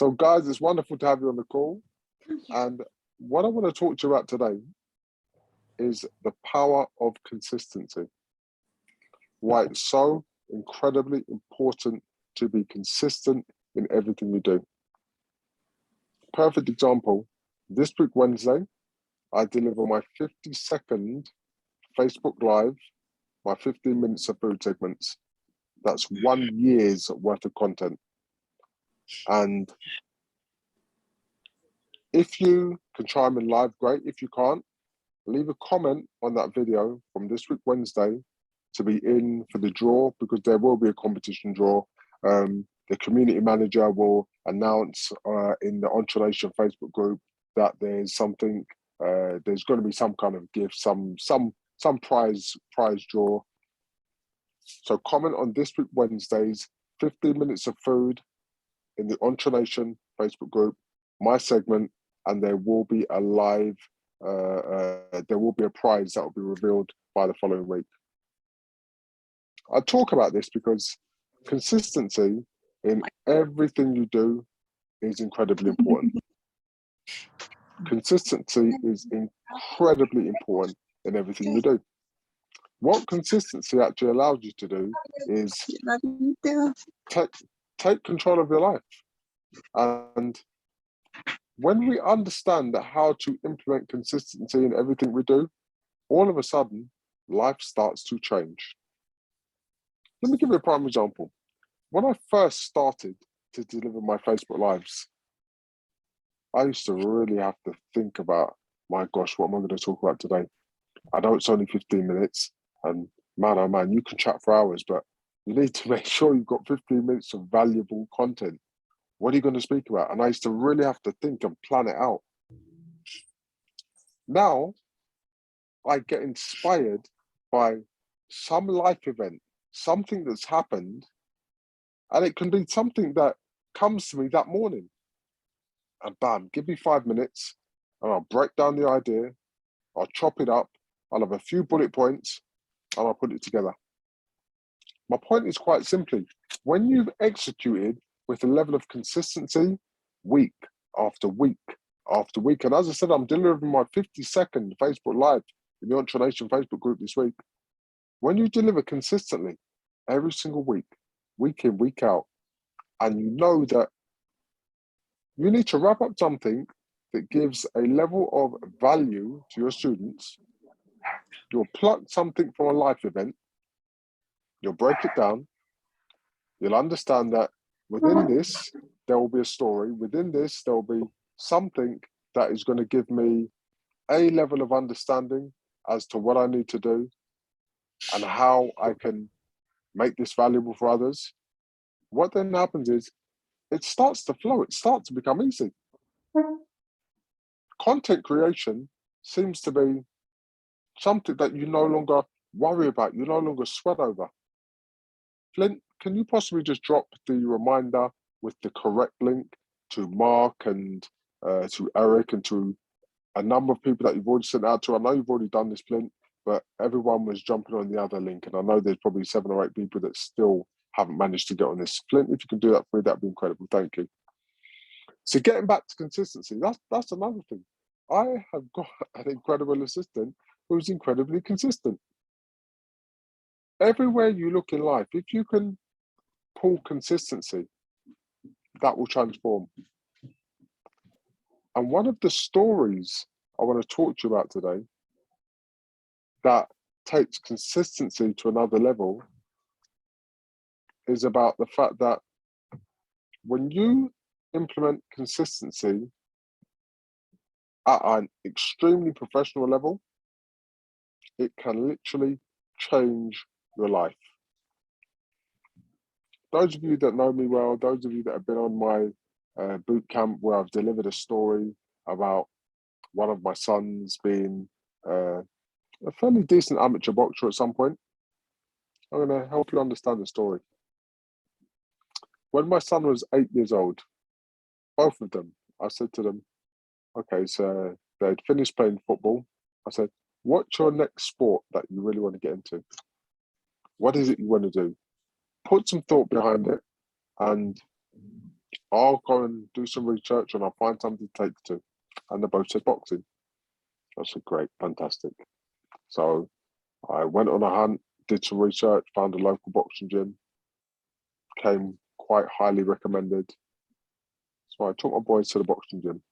So guys, it's wonderful to have you on the call. And what I want to talk to you about today is the power of consistency. Why it's so incredibly important to be consistent in everything you do. Perfect example, this week Wednesday, I deliver my 50-second Facebook Live, my 15 minutes of food segments. That's 1 year's worth of content. And if you can chime in live, great. If you can't, leave a comment on that video from this week Wednesday to be in for the draw, because there will be a competition draw. The community manager will announce in the Entreprenation Facebook group that there's something, there's going to be some kind of gift, some prize draw. So comment on this week Wednesday's 15 minutes of food in the Entreprenation Facebook group, my segment, and there will be a live, there will be a prize that will be revealed by the following week. I talk about this because consistency in everything you do is incredibly important. Consistency is incredibly important in everything you do. What consistency actually allows you to do is take control of your life. And when we understand that how to implement consistency in everything we do, all of a sudden, life starts to change. Let me give you a prime example. When I first started to deliver my Facebook Lives, I used to really have to think about, my gosh, what am I going to talk about today? I know it's only 15 minutes, and man, oh man, you can chat for hours, but you need to make sure you've got 15 minutes of valuable content. What are you going to speak about? And I used to really have to think and plan it out. Now, I get inspired by some life event, something that's happened, and it can be something that comes to me that morning. And bam, give me 5 minutes, and I'll break down the idea, I'll chop it up, I'll have a few bullet points, and I'll put it together. My point is quite simply, when you've executed with a level of consistency, week after week after week, and as I said, I'm delivering my 50-second Facebook Live in the Entreprenation Facebook group this week. When you deliver consistently every single week, week in, week out, and you know that you need to wrap up something that gives a level of value to your students, you'll pluck something from a life event, you'll break it down, you'll understand that within this, there will be a story. Within this, there will be something that is going to give me a level of understanding as to what I need to do and how I can make this valuable for others. What then happens is it starts to flow. It starts to become easy. Content creation seems to be something that you no longer worry about, you no longer sweat over. Flint, can you possibly just drop the reminder with the correct link to Mark and to Eric and to a number of people that you've already sent out to? I know you've already done this, Flint, but everyone was jumping on the other link, and I know there's probably 7 or 8 people that still haven't managed to get on this. Flint, if you can do that for me, that'd be incredible. Thank you. So getting back to consistency, that's another thing. I have got an incredible assistant who's incredibly consistent. Everywhere you look in life, if you can pull consistency, that will transform. And one of the stories I want to talk to you about today that takes consistency to another level is about the fact that when you implement consistency at an extremely professional level, it can literally change your life. Those of you that know me well, those of you that have been on my boot camp where I've delivered a story about one of my sons being a fairly decent amateur boxer at some point, I'm going to help you understand the story. When my son was 8 years old, both of them, I said to them, okay, so they'd finished playing football. I said, what's your next sport that you really want to get into? What is it you want to do? Put some thought behind it, and I'll go and do some research and I'll find something to take to. And they both said boxing. I said, great, fantastic. So I went on a hunt, did some research, found a local boxing gym, came quite highly recommended. So I took my boys to the boxing gym.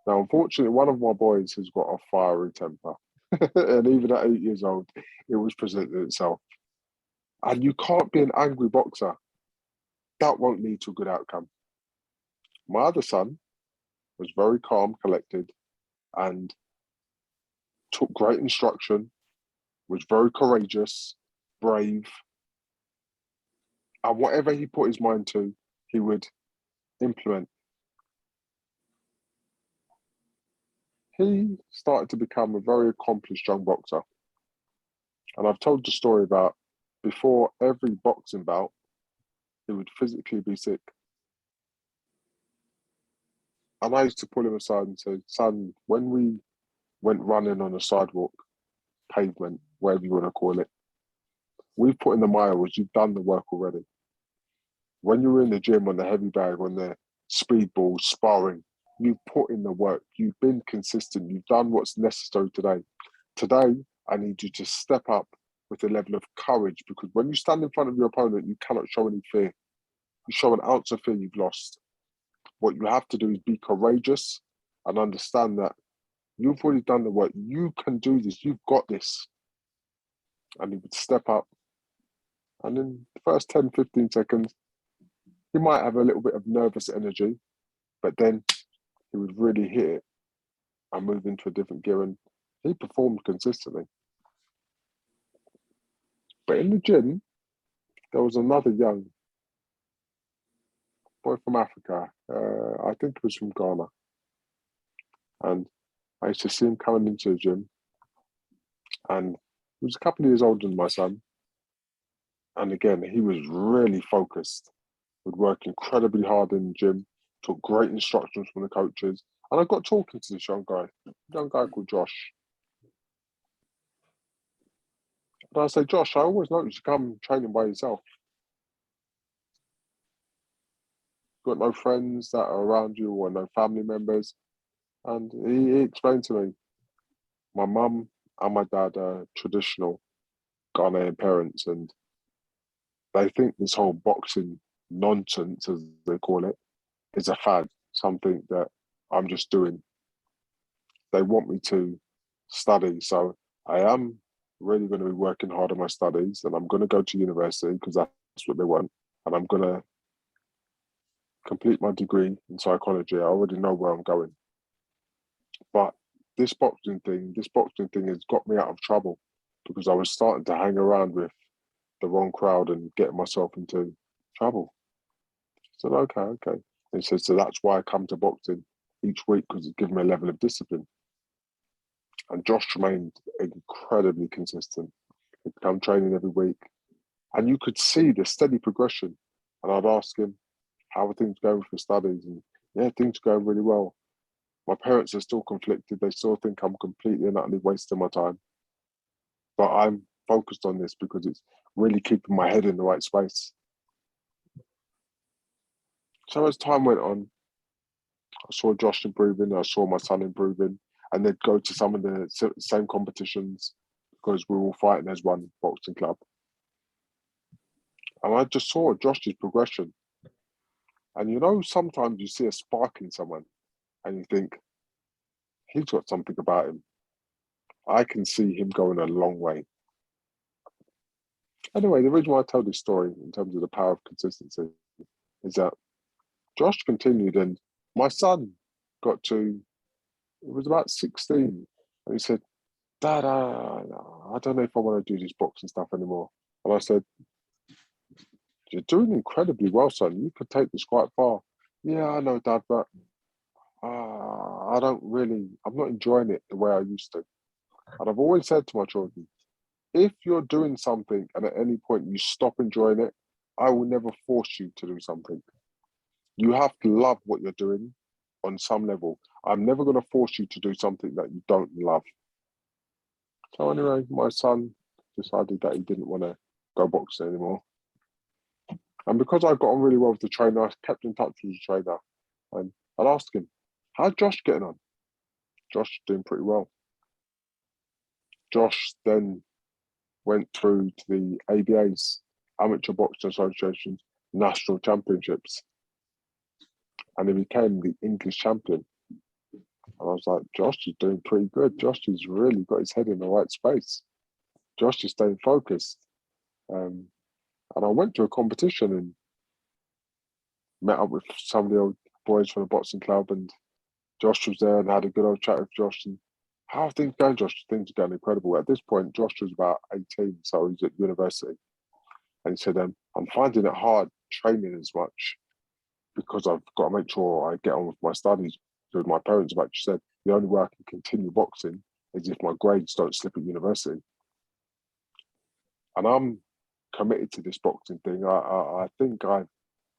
Now, unfortunately, one of my boys has got a fiery temper. And even at 8 years old, it was presenting itself. And you can't be an angry boxer. That won't lead to a good outcome. My other son was very calm, collected, and took great instruction, was very courageous, brave, and whatever he put his mind to, he would implement. He started to become a very accomplished young boxer. And I've told the story about before every boxing bout, he would physically be sick. And I used to pull him aside and say, son, when we went running on a sidewalk, pavement, whatever you want to call it, we've put in the miles, you've done the work already. When you were in the gym on the heavy bag, on the speed ball, sparring, you've put in the work, you've been consistent, you've done what's necessary today. Today, I need you to step up with a level of courage, because when you stand in front of your opponent, you cannot show any fear. You show an ounce of fear, you've lost. What you have to do is be courageous and understand that you've already done the work. You can do this. You've got this. And he would step up. And in the first 10, 15 seconds, he might have a little bit of nervous energy, but then he would really hit it and move into a different gear. And he performed consistently. But in the gym, there was another young boy from Africa. I think he was from Ghana. And I used to see him coming into the gym. And he was a couple of years older than my son. And again, he was really focused, would work incredibly hard in the gym, took great instructions from the coaches. And I got talking to this young guy called Josh. And I say, Josh, I always noticed you come training by yourself. Got no friends that are around you or no family members. And he explained to me, my mum and my dad are traditional Ghanaian parents, and they think this whole boxing nonsense, as they call it, is a fad, something that I'm just doing. They want me to study, so I am really going to be working hard on my studies, and I'm going to go to university because that's what they want, and I'm going to complete my degree in psychology. I already know where I'm going. But this boxing thing has got me out of trouble because I was starting to hang around with the wrong crowd and getting myself into trouble. I said, okay. And he said, so that's why I come to boxing each week, because it gives me a level of discipline. And Josh remained incredibly consistent. He'd come training every week. And you could see the steady progression. And I'd ask him, how are things going for studies? And yeah, things are going really well. My parents are still conflicted. They still think I'm completely and utterly wasting my time. But I'm focused on this because it's really keeping my head in the right space. So as time went on, I saw Josh improving, I saw my son improving, and they'd go to some of the same competitions because we were all fighting as one boxing club. And I just saw Josh's progression. And you know, sometimes you see a spark in someone and you think, he's got something about him. I can see him going a long way. Anyway, the reason why I tell this story in terms of the power of consistency is that Josh continued, and my son got to, it was about 16, and he said, Dad, I don't know if I want to do this boxing stuff anymore. And I said, you're doing incredibly well, son. You could take this quite far. Yeah, I know, Dad, but I'm not enjoying it the way I used to. And I've always said to my children, if you're doing something and at any point you stop enjoying it, I will never force you to do something. You have to love what you're doing on some level. I'm never going to force you to do something that you don't love. So anyway, my son decided that he didn't want to go boxing anymore. And because I got on really well with the trainer, I kept in touch with the trainer. And I'd ask him, how's Josh getting on? Josh is doing pretty well. Josh then went through to the ABA's, Amateur Boxing Association's National Championships. And he became the English champion. And I was like, Josh is doing pretty good. Josh has really got his head in the right space. Josh is staying focused. And I went to a competition and met up with some of the old boys from the boxing club, and Josh was there, and I had a good old chat with Josh. And how are things going, Josh? Things are going incredible. At this point, Josh was about 18, so he was at university. And he said, I'm finding it hard training as much because I've got to make sure I get on with my studies. Because my parents have actually said the only way I can continue boxing is if my grades don't slip at university. And I'm committed to this boxing thing. I think I've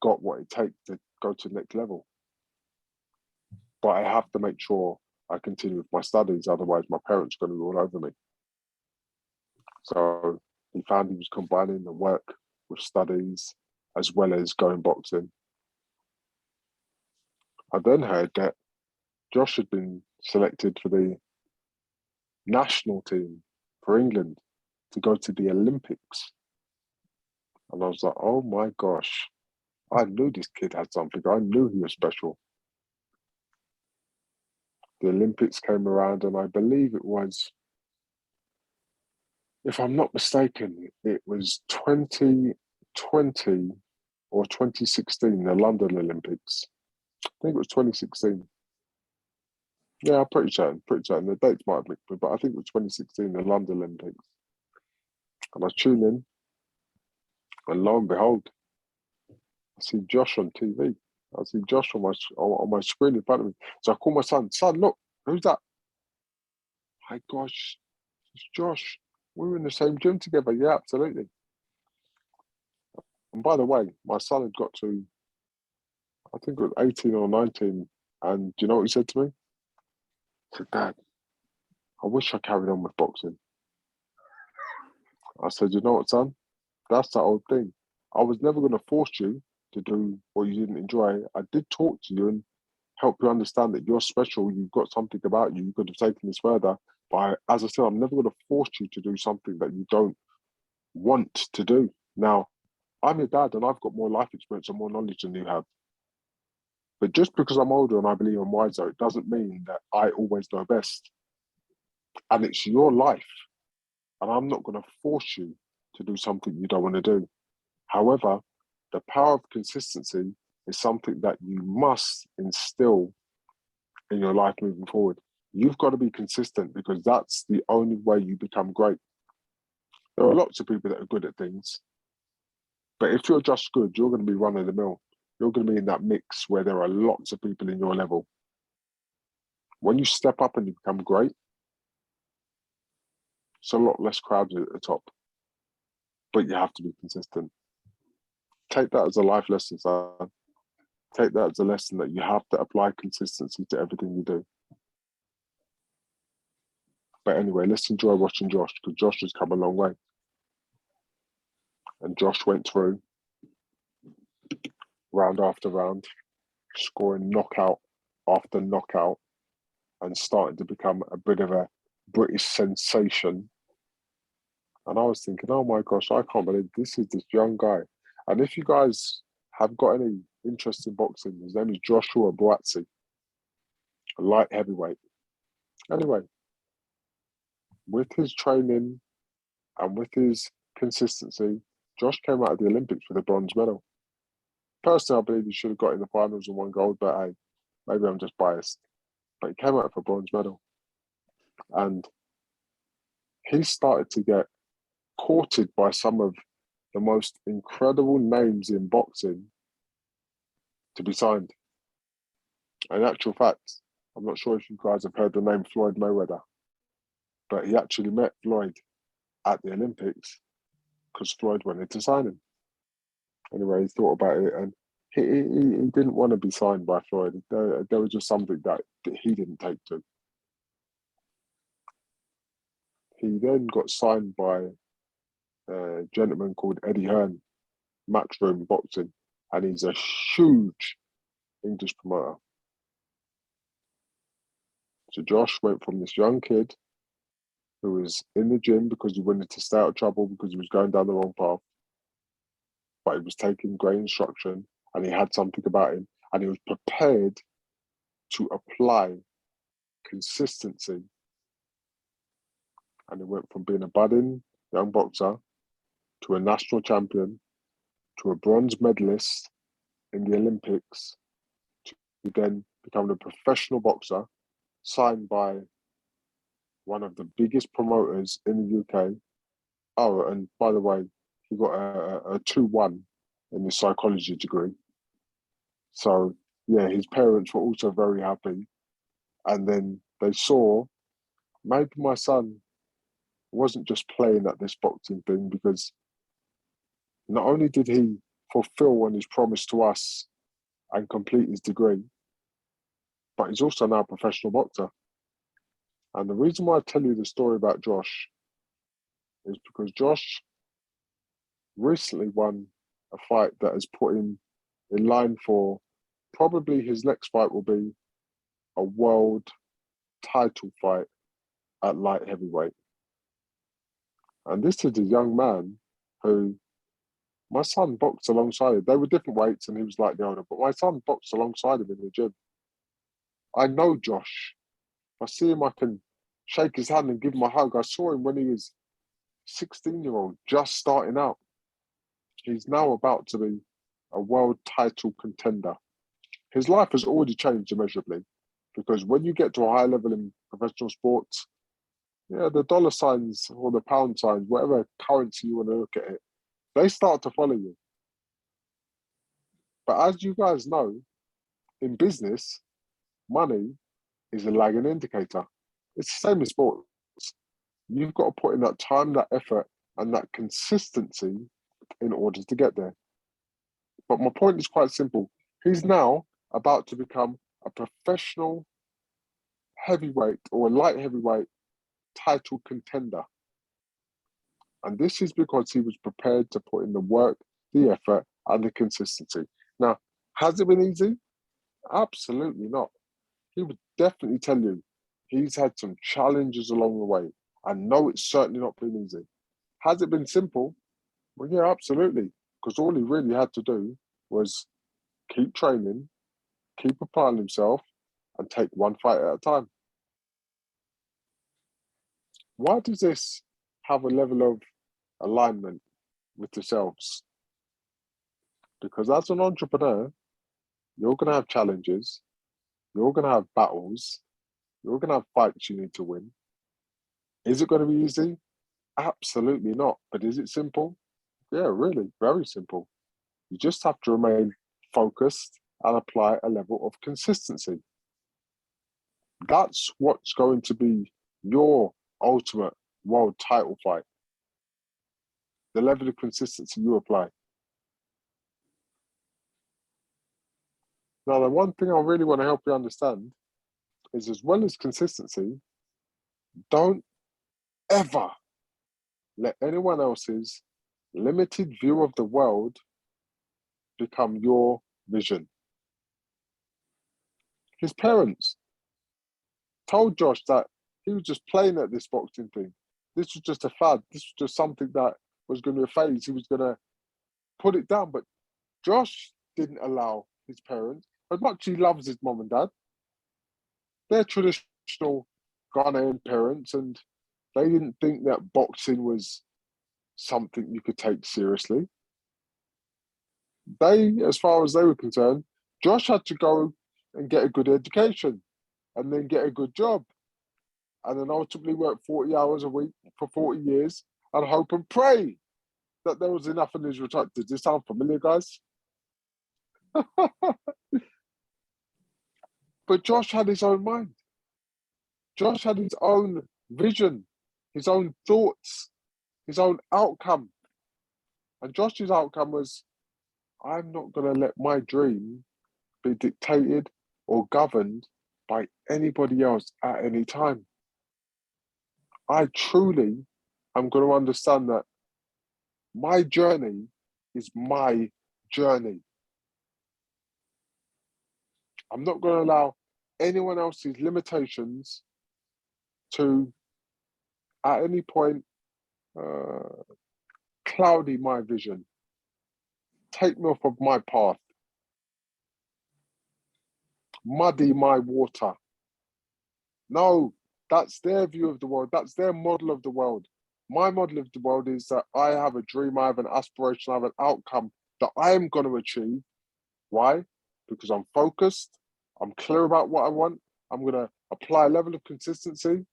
got what it takes to go to the next level. But I have to make sure I continue with my studies, otherwise my parents are going to be all over me. So he found he was combining the work with studies as well as going boxing. I then heard that Josh had been selected for the national team for England to go to the Olympics. And I was like, oh my gosh, I knew this kid had something. I knew he was special. The Olympics came around, and I believe it was, if I'm not mistaken, it was 2020 or 2016, the London Olympics. I think it was 2016. Yeah, I'm pretty certain. The dates might have mixed, but I think it was 2016, the London Olympics. And I tune in, and lo and behold, I see Josh on TV. I see Josh on my screen in front of me. So I call my son, look, who's that? My gosh, it's Josh. We were in the same gym together. Yeah, absolutely. And by the way, my son had got to, I think it was 18 or 19. And do you know what he said to me? He said, Dad, I wish I carried on with boxing. I said, you know what, son? That's that old thing. I was never going to force you to do what you didn't enjoy. I did talk to you and help you understand that you're special. You've got something about you. You could have taken this further. But as I said, I'm never going to force you to do something that you don't want to do. Now, I'm your dad and I've got more life experience and more knowledge than you have. But just because I'm older and I believe I'm wiser, it doesn't mean that I always know best. And it's your life. And I'm not going to force you to do something you don't want to do. However, the power of consistency is something that you must instill in your life moving forward. You've got to be consistent because that's the only way you become great. There are lots of people that are good at things, but if you're just good, you're going to be run of the mill. You're going to be in that mix where there are lots of people in your level. When you step up and you become great, it's a lot less crowded at the top, but you have to be consistent. Take that as a life lesson, son. Take that as a lesson that you have to apply consistency to everything you do. But anyway, let's enjoy watching Josh because Josh has come a long way. And Josh went through round after round, scoring knockout after knockout and starting to become a bit of a British sensation. And I was thinking, oh my gosh, I can't believe this is this young guy. And if you guys have got any interest in boxing, his name is Joshua Buatsi, a light heavyweight. Anyway, with his training and with his consistency, Josh came out of the Olympics with a bronze medal. Personally, I believe he should have got in the finals and won gold, but hey, maybe I'm just biased. But he came out with a bronze medal. And he started to get courted by some of the most incredible names in boxing to be signed. In actual fact, I'm not sure if you guys have heard the name Floyd Mayweather, but he actually met Floyd at the Olympics because Floyd wanted to sign him. Anyway, he thought about it and he didn't want to be signed by Floyd. There was just something that he didn't take to. He then got signed by a gentleman called Eddie Hearn. Matchroom Boxing, and he's a huge English promoter. So Josh went from this young kid who was in the gym because he wanted to stay out of trouble because he was going down the wrong path, but he was taking great instruction and he had something about him and he was prepared to apply consistency. And he went from being a budding young boxer to a national champion to a bronze medalist in the Olympics to then become a professional boxer signed by one of the biggest promoters in the UK. Oh, and by the way, he got a 2-1 in the psychology degree. So, yeah, his parents were also very happy. And then they saw maybe my son wasn't just playing at this boxing thing, because not only did he fulfill on his promise to us and complete his degree, but he's also now a professional boxer. And the reason why I tell you the story about Josh is because Josh recently won a fight that has put him in line for probably his next fight will be a world title fight at light heavyweight. And this is a young man who my son boxed alongside him. They were different weights and he was like the older, but my son boxed alongside him in the gym. I know Josh. If I see him, I can shake his hand and give him a hug. I saw him when he was 16-year-old, just starting out. He's now about to be a world title contender. His life has already changed immeasurably, because when you get to a high level in professional sports, yeah, the dollar signs or the pound signs, whatever currency you want to look at it, they start to follow you. But as you guys know, in business, money is a lagging indicator. It's the same in sports. You've got to put in that time, that effort, and that consistency in order to get there. But my point is quite simple. He's now about to become a professional heavyweight or a light heavyweight title contender. And this is because he was prepared to put in the work, the effort, and the consistency. Now, has it been easy? Absolutely not. He would definitely tell you he's had some challenges along the way. And no, it's certainly not been easy. Has it been simple? Well, yeah, absolutely. Because all he really had to do was keep training, keep applying himself, and take one fight at a time. Why does this have a level of alignment with yourselves? Because as an entrepreneur, you're going to have challenges, you're going to have battles, you're going to have fights you need to win. Is it going to be easy? Absolutely not. But is it simple? Yeah, really, very simple. You just have to remain focused and apply a level of consistency. That's what's going to be your ultimate world title fight. The level of consistency you apply. Now, the one thing I really want to help you understand is, as well as consistency, don't ever let anyone else's limited view of the world become your vision. His parents told Josh that he was just playing at this boxing thing. This was just a fad. This was just something that was going to phase. He was going to put it down. But Josh didn't allow his parents, as much as he loves his mom and dad, they're traditional Ghanaian parents, and they didn't think that boxing was something you could take seriously. They, as far as they were concerned, Josh had to go and get a good education and then get a good job and then ultimately work 40 hours a week for 40 years and hope and pray that there was enough in his retirement. Does this sound familiar, guys? But Josh had his own mind. Josh had his own vision, his own thoughts, his own outcome. And Josh's outcome was, I'm not going to let my dream be dictated or governed by anybody else at any time. I truly am going to understand that my journey is my journey. I'm not going to allow anyone else's limitations to, at any point, cloudy my vision, take me off of my path, muddy my water. No, that's their view of the world. That's their model of the world. My model of the world is that I have a dream, I have an aspiration, I have an outcome that I am going to achieve. Why? Because I'm focused, I'm clear about what I want, I'm going to apply a level of consistency,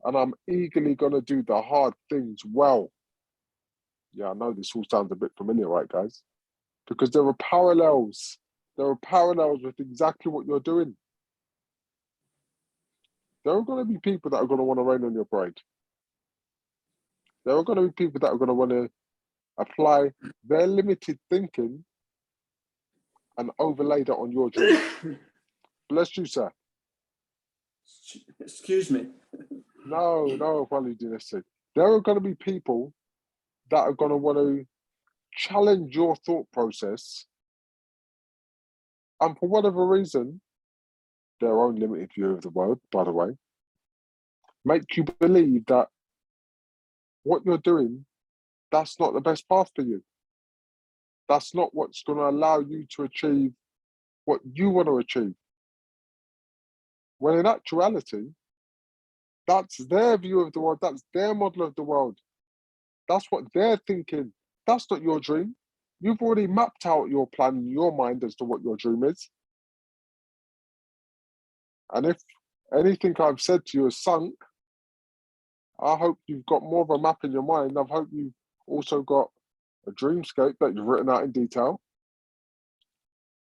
and I'm eagerly going to do the hard things well. Yeah, I know this all sounds a bit familiar, right, guys? Because there are parallels. There are parallels with exactly what you're doing. There are going to be people that are going to want to rain on your parade. There are going to be people that are going to want to apply their limited thinking and overlay that on your dream. Bless you, sir. Excuse me. No apology necessary. There are going to be people that are going to want to challenge your thought process, and for whatever reason, their own limited view of the world, by the way, make you believe that what you're doing, that's not the best path for you. That's not what's going to allow you to achieve what you want to achieve. When in actuality, that's their view of the world, that's their model of the world. That's what they're thinking. That's not your dream. You've already mapped out your plan in your mind as to what your dream is. And if anything I've said to you is sunk, I hope you've got more of a map in your mind. I hope you've also got a dreamscape that you've written out in detail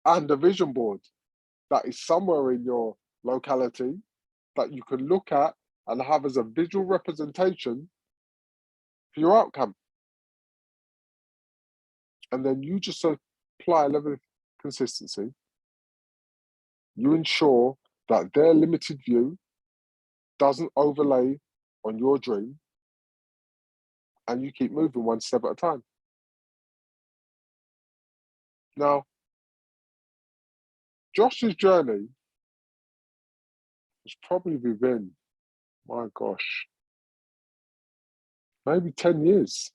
and a vision board that is somewhere in your locality that you can look at and have as a visual representation for your outcome. And then you just apply a level of consistency. You ensure that their limited view doesn't overlay on your dream, and you keep moving one step at a time. Now, Josh's journey has probably been, my gosh, maybe 10 years.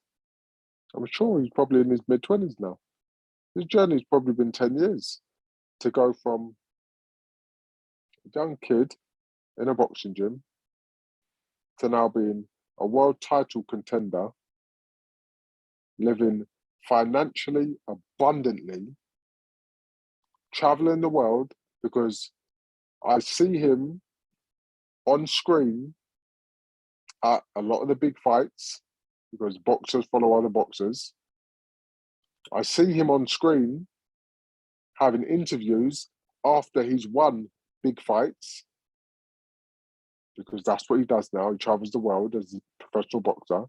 I'm sure he's probably in his mid-20s now. His journey's probably been 10 years to go from a young kid in a boxing gym to now being a world title contender, living financially abundantly, traveling the world, because I see him on screen at a lot of the big fights, because boxers follow other boxers. I see him on screen having interviews after he's won big fights, because that's what he does now. He travels the world as a professional boxer.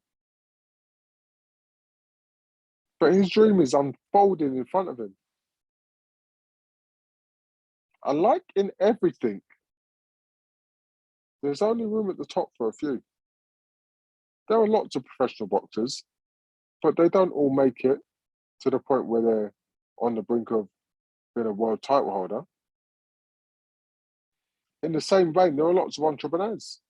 But his dream is unfolding in front of him. And like in everything, there's only room at the top for a few. There are lots of professional boxers, but they don't all make it to the point where they're on the brink of being a world title holder. In the same vein, there are lots of entrepreneurs,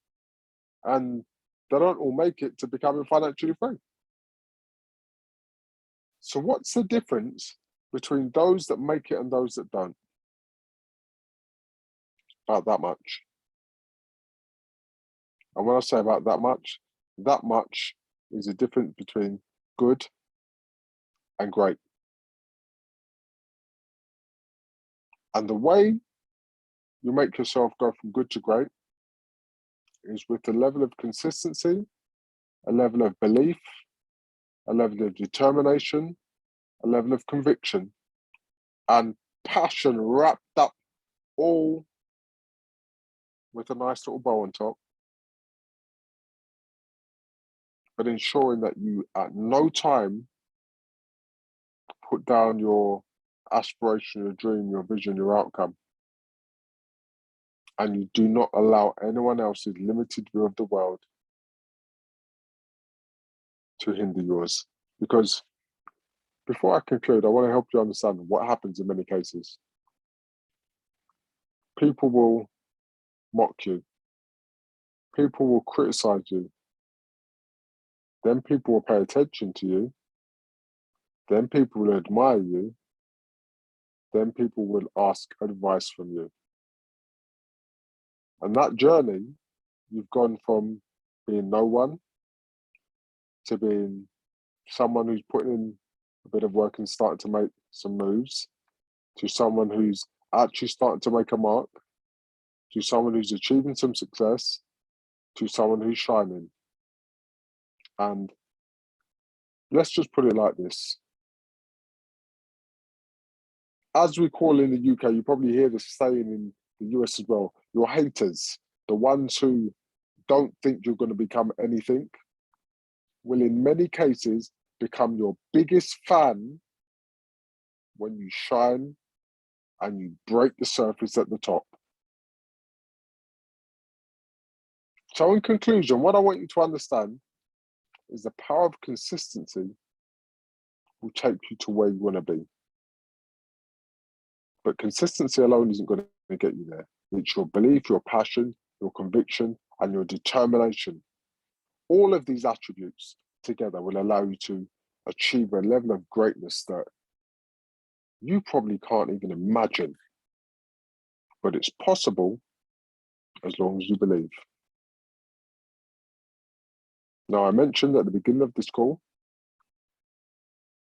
and they don't all make it to becoming financially free. So what's the difference between those that make it and those that don't? About that much. And when I say about that much is the difference between good and great. And the way you make yourself go from good to great is with a level of consistency, a level of belief, a level of determination, a level of conviction, and passion wrapped up all with a nice little bow on top, but ensuring that you at no time put down your aspiration, your dream, your vision, your outcome. And you do not allow anyone else's limited view of the world to hinder yours. Because Before I conclude, I want to help you understand what happens in many cases. People will mock you. People will criticize you. Then people will pay attention to you. Then people will admire you. Then people will ask advice from you. And that journey, you've gone from being no one to being someone who's putting in a bit of work and starting to make some moves, to someone who's actually starting to make a mark, to someone who's achieving some success, to someone who's shining. And let's just put it like this. As we call in the UK, you probably hear this saying in the US as well, your haters, the ones who don't think you're going to become anything, will in many cases become your biggest fan when you shine and you break the surface at the top. So in conclusion, what I want you to understand is the power of consistency will take you to where you want to be. But consistency alone isn't going to get you there. It's your belief, your passion, your conviction, and your determination. All of these attributes together will allow you to achieve a level of greatness that you probably can't even imagine. But it's possible as long as you believe. Now, I mentioned at the beginning of this call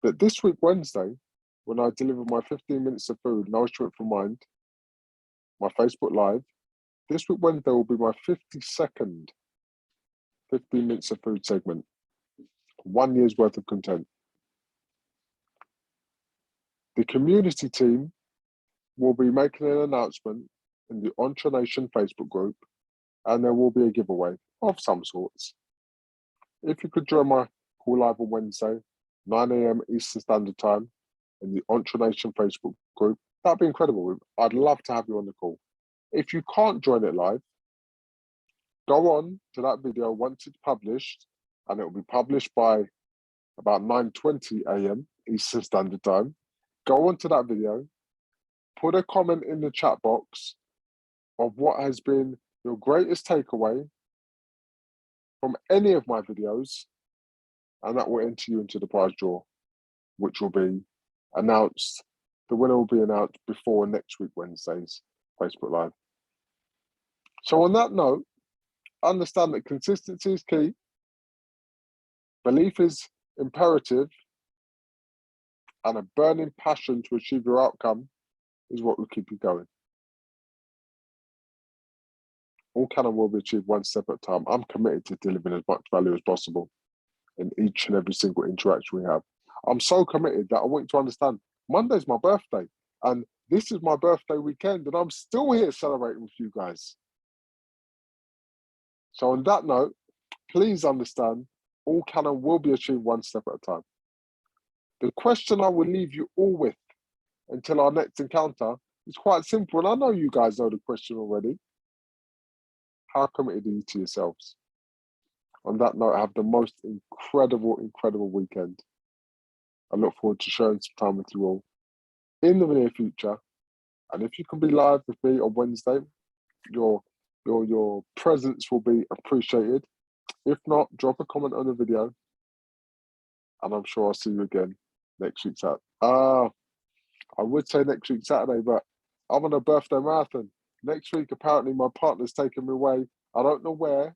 that this week, Wednesday, when I deliver my 15 minutes of food, nourishment for mind, my Facebook Live, this week, Wednesday, will be my 52nd 15 minutes of food segment. 1 year's worth of content. The community team will be making an announcement in the Entre Nation Facebook group, and there will be a giveaway of some sorts. If you could join my call live on Wednesday, 9 a.m. Eastern Standard Time, in the Entre Nation Facebook group, that'd be incredible. I'd love to have you on the call. If you can't join it live, go on to that video once it's published, and it will be published by about 9:20 a.m. Eastern Standard Time. Go on to that video, put a comment in the chat box of what has been your greatest takeaway from any of my videos, and that will enter you into the prize draw, which will be announced. The winner will be announced before next week, Wednesday's Facebook Live. So on that note, understand that consistency is key, belief is imperative, and a burning passion to achieve your outcome is what will keep you going. All can and will be achieved one step at a time. I'm committed to delivering as much value as possible in each and every single interaction we have. I'm so committed that I want you to understand Monday's my birthday, and this is my birthday weekend, and I'm still here celebrating with you guys. So on that note, please understand all can and will be achieved one step at a time. The question I will leave you all with until our next encounter is quite simple, and I know you guys know the question already. How committed are you to yourselves? On that note, have the most incredible weekend. I look forward to sharing some time with you all in the near future. And if you can be live with me on Wednesday, your presence will be appreciated. If not, drop a comment on the video, and I'm sure I'll see you again next week Saturday. I would say next week Saturday, but I'm on a birthday marathon. Next week, apparently, my partner's taking me away. I don't know where,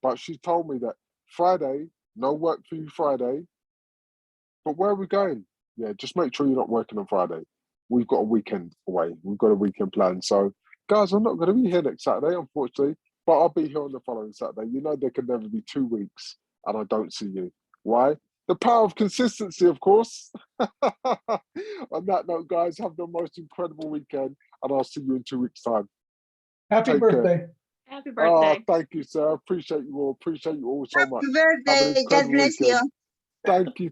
but she told me that Friday, no work for you Friday. But where are we going? Yeah, just make sure you're not working on Friday. We've got a weekend away. We've got a weekend plan. So, guys, I'm not going to be here next Saturday, unfortunately, but I'll be here on the following Saturday. You know there can never be 2 weeks and I don't see you. Why? The power of consistency, of course. On that note, guys, have the most incredible weekend, and I'll see you in 2 weeks' time. Happy birthday. Care. Happy birthday. Oh, thank you, sir. Appreciate you all. Appreciate you all so much. Happy birthday. God bless you. Thank you.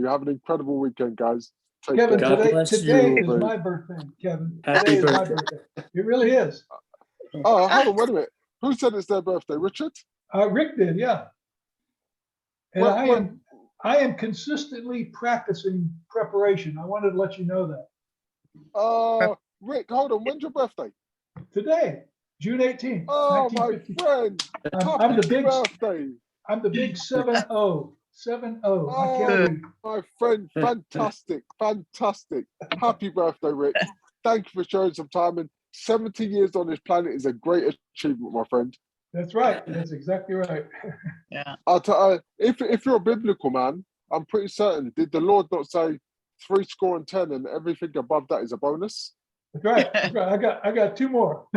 Have an incredible weekend, guys. Take Kevin, care. today is my birthday, Kevin. Today is my birthday. It really is. Oh, hold on, wait a minute. Who said it's their birthday? Richard? Rick did, yeah. And I am consistently practicing preparation. I wanted to let you know that. Rick, hold on. When's your birthday? Today, June 18th, Oh, my 1950. friend. I'm Happy the big birthday. I'm the big 7-0. 7-0. I Oh, can't believe. my friend. Fantastic. Fantastic. Happy birthday, Rick. Thank you for showing some time. And 70 years on this planet is a great achievement, my friend. That's right. That's exactly right. Yeah. I'll tell if you're a biblical man, I'm pretty certain, did the Lord not say 70 and 10 and everything above that is a bonus? That's right. That's right. I got 2 more.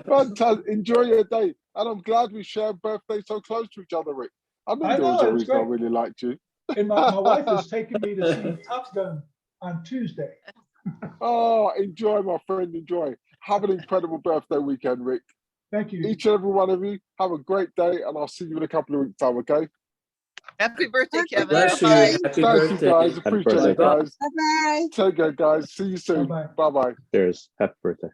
Fantastic. Enjoy your day. And I'm glad we share birthdays so close to each other, Rick. I mean, I there know, was a it's reason I great. really liked you. And my wife is taking me to see Top Gun on Tuesday. Oh, enjoy, my friend. Enjoy. Have an incredible birthday weekend, Rick. Thank you. Each and every one of you, have a great day, and I'll see you in a couple of weeks' time, okay? Happy birthday, God Kevin. bless Bye-bye. you. Thank you, guys. Happy Appreciate it, birthday. guys. Bye-bye. Take care, guys. See you soon. Bye-bye. Bye-bye. Cheers. Happy birthday.